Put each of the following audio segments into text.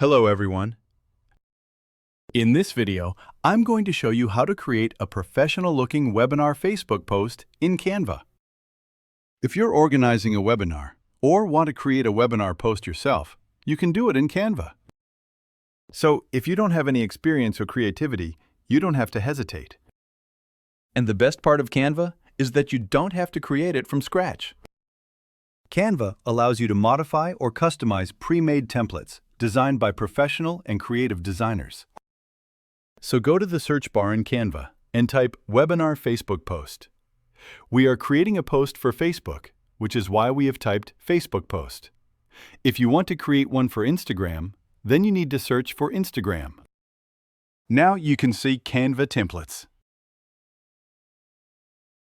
Hello everyone. In this video, I'm going to show you how to create a professional-looking webinar Facebook post in Canva. If you're organizing a webinar or want to create a webinar post yourself, you can do it in Canva. So if you don't have any experience or creativity, you don't have to hesitate. And the best part of Canva is that you don't have to create it from scratch. Canva allows you to modify or customize pre-made templates designed by professional and creative designers. So go to the search bar in Canva and type Webinar Facebook Post. We are creating a post for Facebook, which is why we have typed Facebook Post. If you want to create one for Instagram, then you need to search for Instagram. Now you can see Canva templates.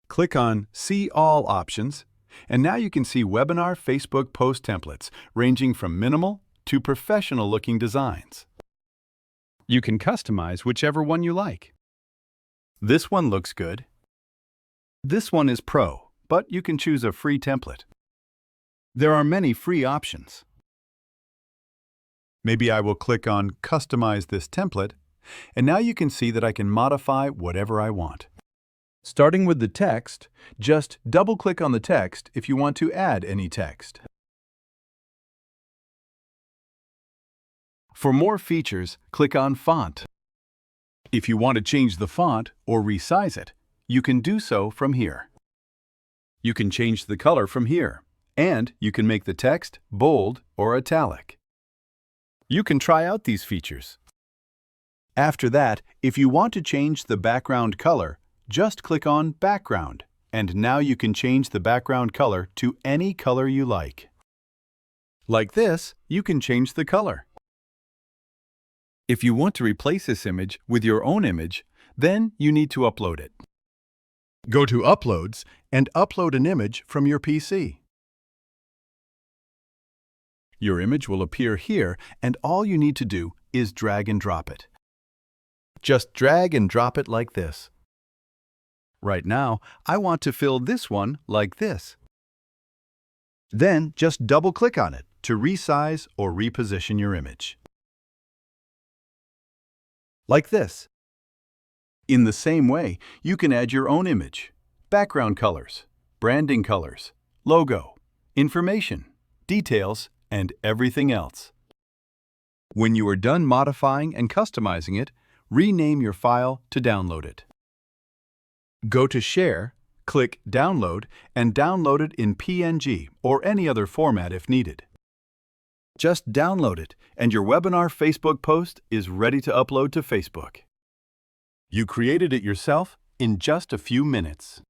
Click on See All options, and now you can see Webinar Facebook Post templates ranging from minimal to professional-looking designs. You can customize whichever one you like. This one looks good. This one is Pro, but you can choose a free template. There are many free options. Maybe I will click on Customize this template, and now you can see that I can modify whatever I want. Starting with the text, just double-click on the text if you want to add any text. For more features, click on Font. If you want to change the font or resize it, you can do so from here. You can change the color from here, and you can make the text bold or italic. You can try out these features. After that, if you want to change the background color, just click on Background, and now you can change the background color to any color you like. Like this, you can change the color. If you want to replace this image with your own image, then you need to upload it. Go to Uploads and upload an image from your PC. Your image will appear here, and all you need to do is drag and drop it. Just drag and drop it like this. Right now, I want to fill this one like this. Then just double-click on it to resize or reposition your image. Like this. In the same way, you can add your own image, background colors, branding colors, logo, information, details, and everything else. When you are done modifying and customizing it, rename your file to download it. Go to Share, click Download, and download it in PNG or any other format if needed. Just download it, and your webinar Facebook post is ready to upload to Facebook. You created it yourself in just a few minutes.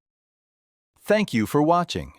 Thank you for watching.